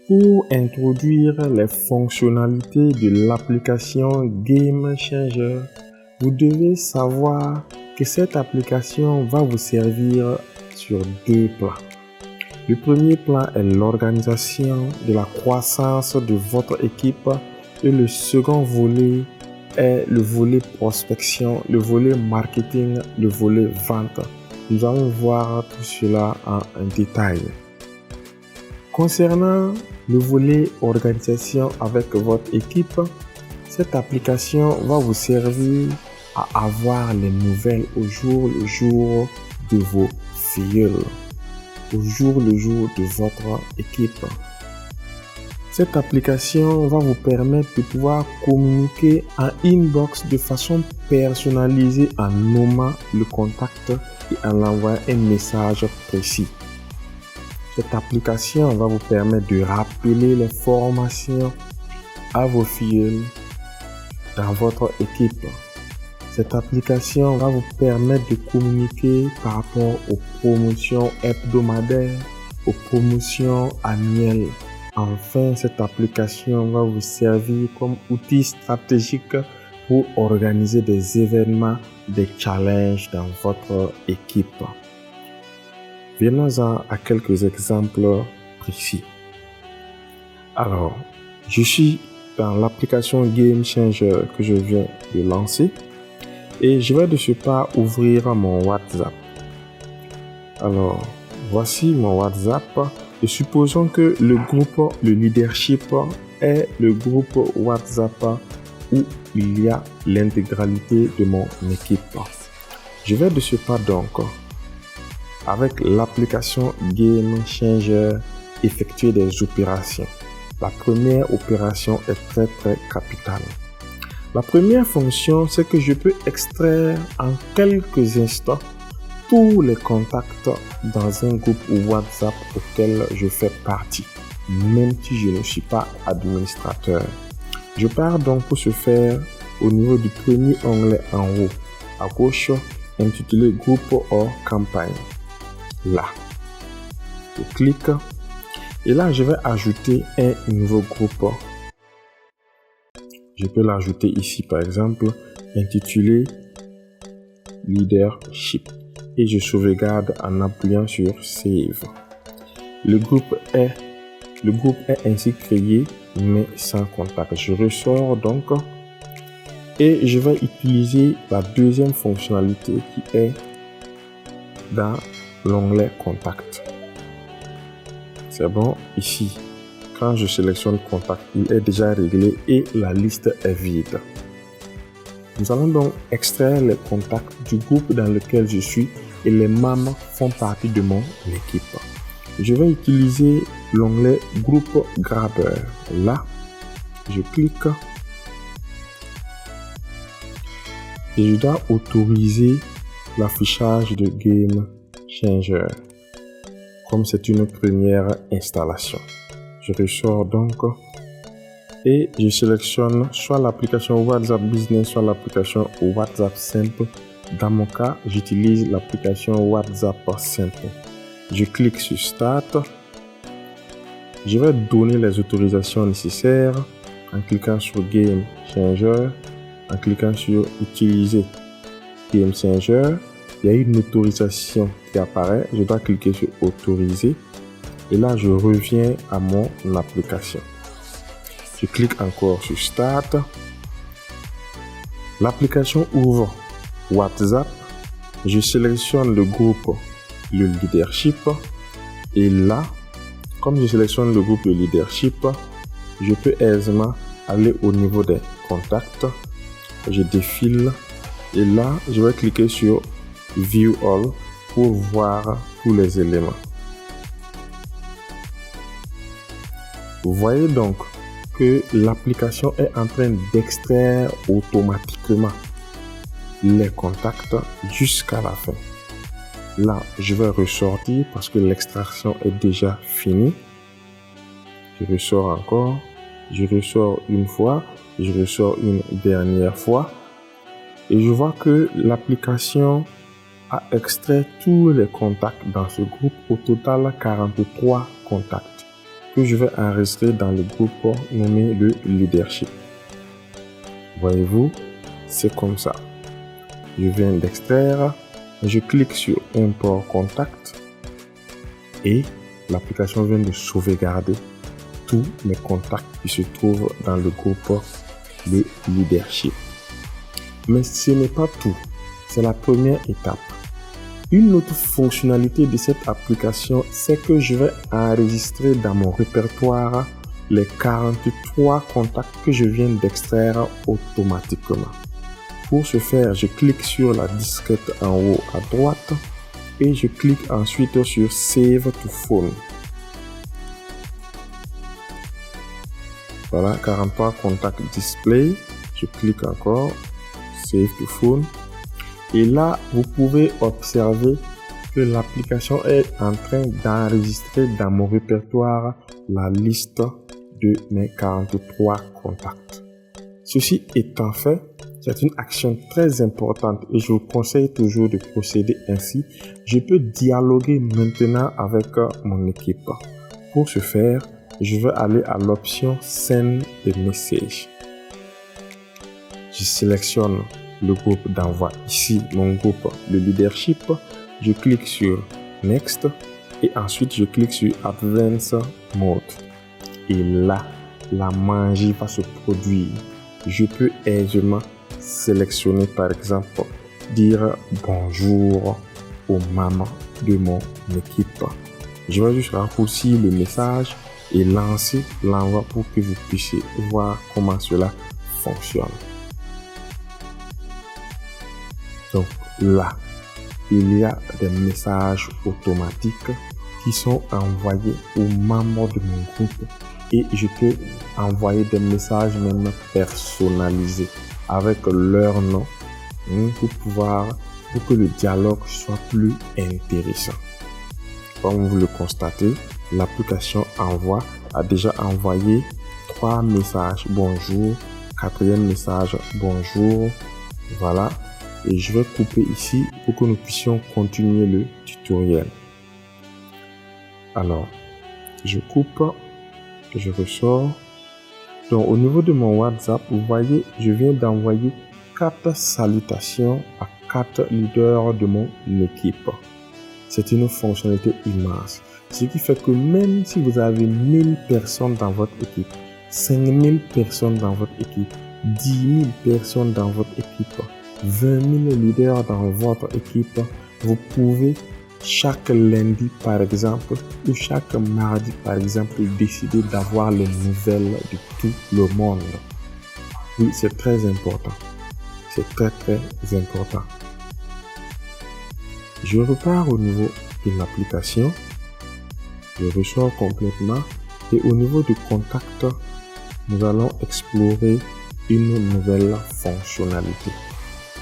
Pour introduire les fonctionnalités de l'application Game Changer, vous devez savoir que cette application va vous servir sur 2 plans. Le premier plan est l'organisation de la croissance de votre équipe et le second volet est le volet prospection, le volet marketing, le volet vente. Nous allons voir tout cela en détail. Concernant le volet organisation avec votre équipe, cette application va vous servir à avoir les nouvelles au jour le jour de vos filles, au jour le jour de votre équipe. Cette application va vous permettre de pouvoir communiquer en inbox de façon personnalisée en nommant le contact et en envoyant un message précis. Cette application va vous permettre de rappeler les formations à vos filles dans votre équipe. Cette application va vous permettre de communiquer par rapport aux promotions hebdomadaires, aux promotions annuelles. Enfin, cette application va vous servir comme outil stratégique pour organiser des événements, des challenges dans votre équipe. Venons-en à quelques exemples précis. Alors, je suis dans l'application Game Changer que je viens de lancer et je vais de ce pas ouvrir mon WhatsApp. Alors, voici mon WhatsApp et supposons que le groupe, le leadership est le groupe WhatsApp où il y a l'intégralité de mon équipe. Je vais de ce pas donc avec l'application Game Changer effectuer des opérations. La première opération est très capitale. La première fonction, c'est que je peux extraire en quelques instants tous les contacts dans un groupe WhatsApp auquel je fais partie, même si je ne suis pas administrateur. Je pars donc pour ce faire au niveau du premier onglet en haut, à gauche, intitulé Groupe hors campagne. Là, je clique et là, je vais ajouter un nouveau groupe. Je peux l'ajouter ici, par exemple, intitulé Leadership et je sauvegarde en appuyant sur Save. Le groupe est ainsi créé, mais sans contact. Je ressors donc et je vais utiliser la deuxième fonctionnalité qui est dans l'onglet Contact. C'est bon, ici, quand je sélectionne Contact, il est déjà réglé et la liste est vide. Nous allons donc extraire les contacts du groupe dans lequel je suis et les membres font partie de mon équipe. Je vais utiliser l'onglet Groupe Grabber. Là, je clique et je dois autoriser l'affichage de Game Changer. Comme c'est une première installation, je ressors donc et je sélectionne soit l'application WhatsApp Business, soit l'application WhatsApp Simple. Dans mon cas, j'utilise l'application WhatsApp Simple. Je clique sur Start. Je vais donner les autorisations nécessaires en cliquant sur Game Changer, en cliquant sur Utiliser Game Changer. Il y a une autorisation qui apparaît. Je dois cliquer sur Autoriser. Et là, je reviens à mon application. Je clique encore sur Start. L'application ouvre WhatsApp. Je sélectionne le groupe, le leadership. Et là, comme je sélectionne le groupe, le leadership, je peux aisément aller au niveau des contacts. Je défile. Et là, je vais cliquer sur View All pour voir tous les éléments. Vous voyez donc que l'application est en train d'extraire automatiquement les contacts jusqu'à la fin. Là, je vais ressortir parce que l'extraction est déjà finie. Je ressors encore. Je ressors une fois. Je ressors une dernière fois. Et je vois que l'application a extrait tous les contacts dans ce groupe, au total 43 contacts. que je vais enregistrer dans le groupe nommé le leadership. Voyez-vous, c'est comme ça. Je viens d'extraire, je clique sur import contact et l'application vient de sauvegarder tous mes contacts qui se trouvent dans le groupe de leadership. Mais ce n'est pas tout, c'est la première étape. Une autre fonctionnalité de cette application, c'est que je vais enregistrer dans mon répertoire les 43 contacts que je viens d'extraire automatiquement. Pour ce faire, je clique sur la disquette en haut à droite et je clique ensuite sur Save to Phone. Voilà, 43 contacts display. Je clique encore, Save to Phone. Et là, vous pouvez observer que l'application est en train d'enregistrer dans mon répertoire la liste de mes 43 contacts. Ceci étant fait, c'est une action très importante et je vous conseille toujours de procéder ainsi. Je peux dialoguer maintenant avec mon équipe. Pour ce faire, je vais aller à l'option Send a message. Je sélectionne le groupe d'envoi, ici mon groupe de leadership. Je clique sur Next et ensuite je clique sur Advance Mode. Et là, la magie va se produire. Je peux aisément sélectionner par exemple dire bonjour aux mamans de mon équipe. Je vais juste raccourcir le message et lancer l'envoi pour que vous puissiez voir comment cela fonctionne. Donc là, il y a des messages automatiques qui sont envoyés aux membres de mon groupe et je peux envoyer des messages même personnalisés avec leur nom pour que le dialogue soit plus intéressant. Comme vous le constatez, l'application Envoi a déjà envoyé 3 messages bonjour, 4e message bonjour, voilà. Et je vais couper ici pour que nous puissions continuer le tutoriel. Alors, je coupe, je ressors. Donc, au niveau de mon WhatsApp, vous voyez, je viens d'envoyer 4 salutations à 4 leaders de mon équipe. C'est une fonctionnalité immense. Ce qui fait que même si vous avez 1000 personnes dans votre équipe, 5000 personnes dans votre équipe, 10 000 personnes dans votre équipe, 20 000 leaders dans votre équipe, vous pouvez chaque lundi par exemple ou chaque mardi par exemple décider d'avoir les nouvelles de tout le monde. Oui, c'est très important. C'est très important. Je repars au niveau de l'application. Je ressors complètement et au niveau du contact, nous allons explorer une nouvelle fonctionnalité.